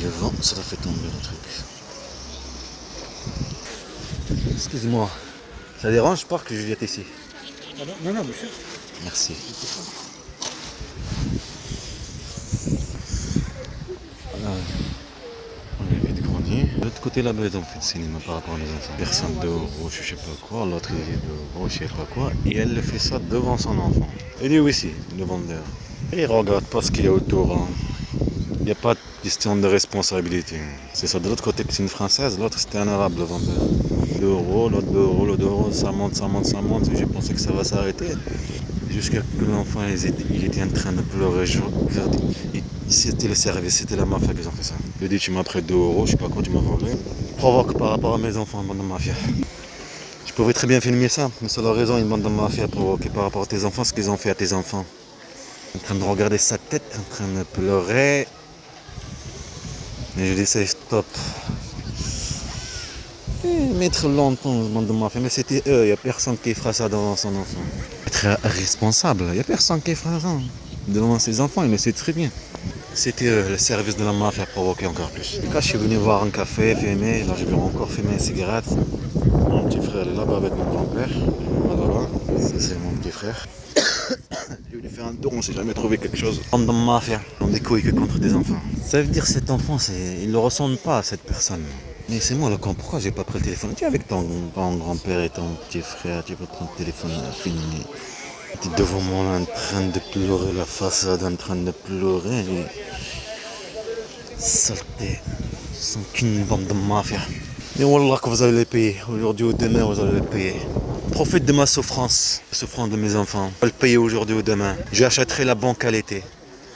Le vent, ça l'a fait tomber le truc. Excuse-moi, ça dérange pas que je vienne ici? Ah non, non, monsieur. Merci. On est vite grandi. De l'autre côté là-bas, ils ont fait le cinéma par rapport à mes enfants. Personne d'euros, je sais pas quoi, l'autre il est d'euros, je sais pas quoi. Et elle fait ça devant son enfant. Et lui aussi, le vendeur. Et il regarde pas ce qu'il y a autour. Hein. Il n'y a pas de question de responsabilité. C'est ça, de l'autre côté c'est une française, l'autre c'était un arabe le vendeur. 2 euros, l'autre 2 euros, l'autre 2 euros, ça monte, ça monte, ça monte. J'ai pensé que ça va s'arrêter. Jusqu'à que l'enfant il était en train de pleurer. C'était le service, c'était la mafia qui ont fait ça. Il a dit tu m'as pris 2 euros, je sais pas quoi, tu m'as volé. Provoque par rapport à mes enfants, bande de mafia. Je pouvais très bien filmer ça, mais c'est la raison, une bande de mafia provoquée par rapport à tes enfants, ce qu'ils ont fait à tes enfants. En train de regarder sa tête, en train de pleurer. Et je disais stop. Et mettre longtemps, bande de mafia, mais c'était eux, il n'y a personne qui fera ça devant son enfant. Être responsable, il n'y a personne qui fera ça devant ses enfants, il le sait très bien. C'était le service de la mafia provoqué encore plus. Quand je suis venu voir un café, fumer, là je vais encore fumer une cigarette. Mon petit frère est là-bas avec mon grand-père. Voilà, ça c'est mon petit frère. Je lui fais un tour, on ne s'est jamais trouvé quelque chose. Bande de mafia, on des couilles que contre des enfants. Ça veut dire que cet enfant, il ne le ressemble pas à cette personne. Mais c'est moi le con, pourquoi j'ai pas pris le téléphone? Tu es avec ton grand-père et ton petit frère, tu peux prendre le téléphone à filmer. Tu es devant moi en train de pleurer, la façade en train de pleurer. Saleté, ils sont qu'une bande de mafia. Et Wallah que vous allez les payer, aujourd'hui ou demain vous allez les payer. Profite de ma souffrance, la souffrance de mes enfants. Je vais le payer aujourd'hui ou demain. J'achèterai la bonne qualité.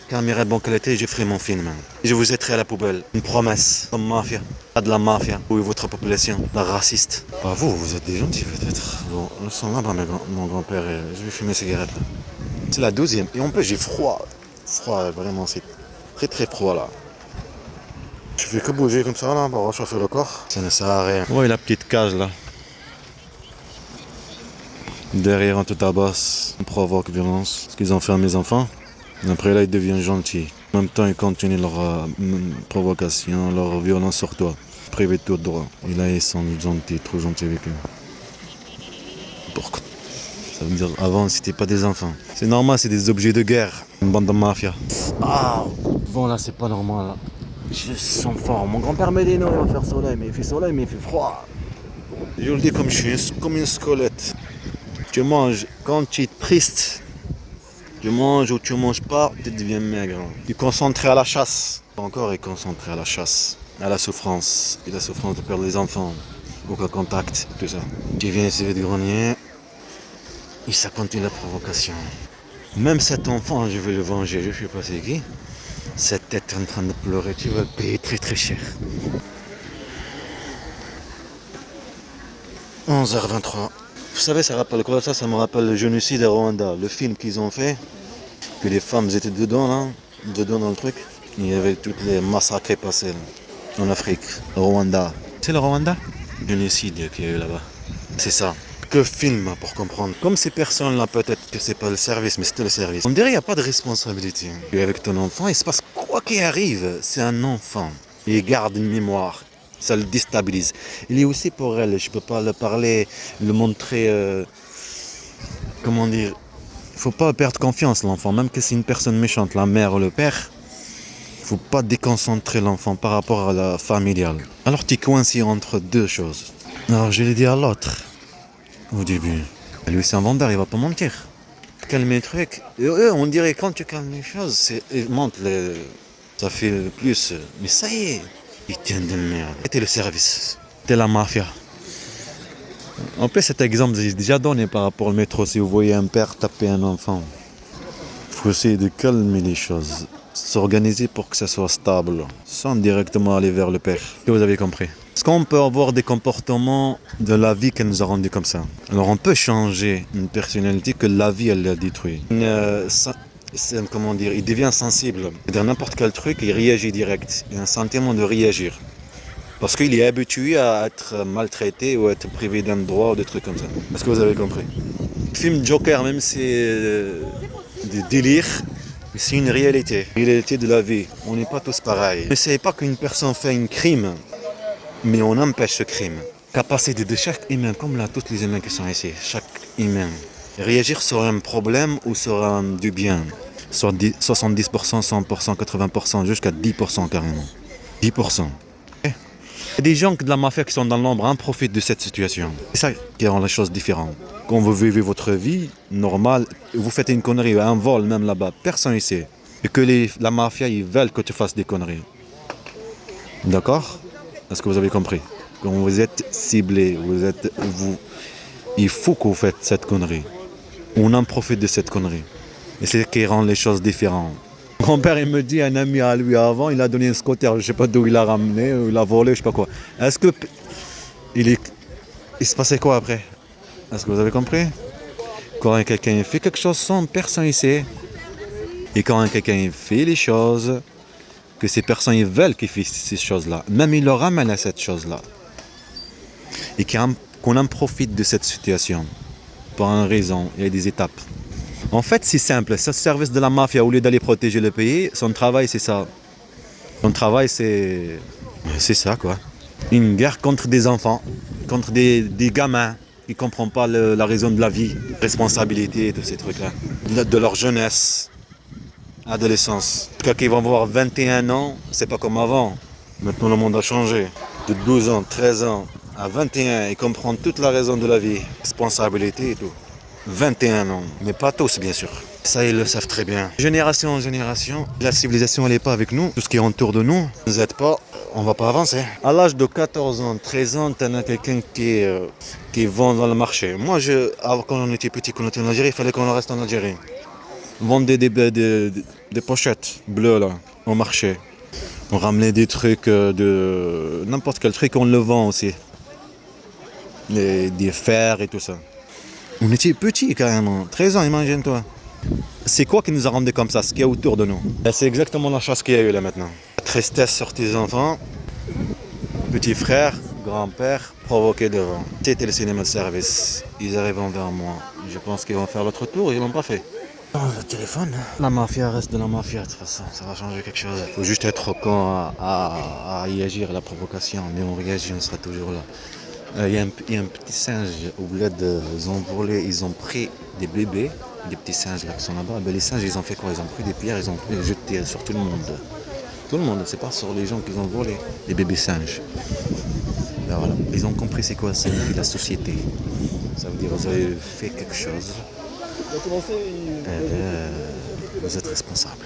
Caméra de bonne qualité, je ferai mon film. Et je vous jetterai à la poubelle. Une promesse. La mafia. Pas de la mafia. Oui, votre population. La raciste. Pas vous, vous êtes des gentils peut-être. Bon, nous sommes là, mon grand-père. Je vais fumer une cigarette là. C'est la 12e. Et en plus, j'ai froid. Froid, vraiment, c'est très très froid là. Je fais que bouger comme ça là pour réchauffer le corps. Ça ne sert à rien. Oui, la petite cage là. Derrière, on te tabasse. On provoque violence. Ce qu'ils ont fait à mes enfants. Après là, ils deviennent gentils. En même temps, ils continuent leur provocation, leur violence sur toi. Privé de tout droit. Et là, ils sont gentils, trop gentils avec eux. Pourquoi? Ça veut dire, avant, c'était pas des enfants. C'est normal, c'est des objets de guerre. Une bande de mafia. Ah, bon là, c'est pas normal là. Je sens fort. Mon grand-père m'a dit non, il va faire soleil, mais il fait soleil, mais il fait froid. Je le dis comme je suis, comme une squelette. Tu manges quand tu es triste. Tu manges ou tu manges pas, tu deviens maigre. Tu es concentré à la chasse. Encore est concentré à la chasse, à la souffrance. Et la souffrance de perdre les enfants. Aucun contact, tout ça. Tu viens essayer de grogner. Et ça continue la provocation. Même cet enfant, je vais le venger, je sais pas c'est qui. Cette tête en train de pleurer, tu vas le payer très très cher. 11h23. Vous savez, ça rappelle quoi ça? Ça me rappelle le génocide à Rwanda, le film qu'ils ont fait. Que les femmes étaient dedans là, dedans dans le truc. Il y avait toutes les massacres passés là, en Afrique, au Rwanda. C'est le Rwanda? Le génocide qu'il y a eu là-bas. C'est ça. Que film pour comprendre. Comme ces personnes-là, peut-être que c'est pas le service, mais c'était le service. On dirait qu'il n'y a pas de responsabilité. Et avec ton enfant, il se passe quoi qu'il arrive. C'est un enfant. Il garde une mémoire. Ça le déstabilise. Il est aussi pour elle. Je peux pas le parler, le montrer. Comment dire? Il faut pas perdre confiance l'enfant, même que c'est une personne méchante, la mère ou le père. Il faut pas déconcentrer l'enfant par rapport à la familiale. Alors tu es coincé entre deux choses. Alors je l'ai dit à l'autre. Au début. Lui c'est un vendeur, il va pas mentir. Calmer le truc. Et eux, on dirait quand tu calmes les choses, ils montent ça fait plus. Mais ça y est, ils tiennent de merde. C'était le service. C'était la mafia. En plus cet exemple j'ai déjà donné par rapport au métro. Si vous voyez un père taper un enfant, il faut essayer de calmer les choses. S'organiser pour que ça soit stable, sans directement aller vers le père. Que vous avez compris. Est-ce qu'on peut avoir des comportements de la vie qui nous a rendus comme ça? Alors on peut changer une personnalité que la vie elle a détruit. Comment dire, il devient sensible. Dans n'importe quel truc, il réagit direct. Il y a un sentiment de réagir. Parce qu'il est habitué à être maltraité ou à être privé d'un droit ou des trucs comme ça. Est-ce que vous avez compris? Le film Joker, même si c'est des délires, C'est une réalité de la vie. On n'est pas tous pareils. Ne c'est pas qu'une personne fait un crime, mais on empêche ce crime. Capacité de chaque humain, comme là, tous les humains qui sont ici, chaque humain, réagir sur un problème ou sur du bien. Soit 70%, 100%, 80%, jusqu'à 10% carrément. 10%. Il y a des gens de la mafia qui sont dans l'ombre, en profitent de cette situation. C'est ça qui rend les choses différentes. Quand vous vivez votre vie normale, vous faites une connerie, un vol même là-bas, personne ne sait. Et que la mafia, ils veulent que tu fasses des conneries. D'accord? Est-ce que vous avez compris? Quand vous êtes ciblé, il faut que vous faites cette connerie. On en profite de cette connerie. Et c'est ce qui rend les choses différentes. Mon père, il me dit, un ami à lui avant, il a donné un scooter, je ne sais pas d'où il a ramené, ou il a volé, je ne sais pas quoi. Est-ce que il se passait quoi après? Est-ce que vous avez compris? Quand quelqu'un fait quelque chose sans personne ne sait, et quand quelqu'un fait les choses, que ces personnes ils veulent qu'il fasse ces choses-là, même il leur ramène à cette chose-là, et qu'on en profite de cette situation, pour une raison, il y a des étapes. En fait, c'est simple, ce service de la mafia, au lieu d'aller protéger le pays, son travail c'est ça. Son travail c'est ça quoi. Une guerre contre des enfants, contre des gamins qui ne comprennent pas la raison de la vie, responsabilité et tous ces trucs-là. De leur jeunesse, adolescence. Quand ils vont avoir 21 ans, c'est pas comme avant. Maintenant le monde a changé. De 12 ans, 13 ans à 21, ils comprennent toute la raison de la vie, responsabilité et tout. 21 ans, mais pas tous bien sûr. Ça ils le savent très bien. Génération en génération, la civilisation elle n'est pas avec nous. Tout ce qui est autour de nous ne nous aide pas, on ne va pas avancer. À l'âge de 14 ans, 13 ans, tu as quelqu'un qui vend dans le marché. Moi, quand on était petit, quand on était en Algérie, il fallait qu'on reste en Algérie. On vendait des pochettes bleues là, au marché. On ramenait des trucs de n'importe quel truc, on le vend aussi. Des fers et tout ça. On était petits carrément, 13 ans, imagine-toi. C'est quoi qui nous a rendus comme ça, ce qu'il y a autour de nous? Et c'est exactement la chose qu'il y a eu là maintenant. Tristesse sur tes enfants, petit frère, grand-père, provoqué devant. C'était le cinéma de service. Ils arrivent vers moi. Je pense qu'ils vont faire l'autre tour, ils l'ont pas fait. Le téléphone. La mafia reste de la mafia de toute façon, ça va changer quelque chose. Il faut juste être con à réagir à la provocation, mais on réagit, on sera toujours là. Il y a un petit singe au bled, ils ont volé, ils ont pris des bébés, des petits singes là qui sont là-bas. Ben, les singes ils ont fait quoi? Ils ont pris des pierres, ils ont jeté sur tout le monde. Tout le monde, c'est pas sur les gens qu'ils ont volé, les bébés singes. Ben, voilà. Ils ont compris c'est quoi, c'est la société. Ça veut dire vous avez fait quelque chose, vous êtes responsable.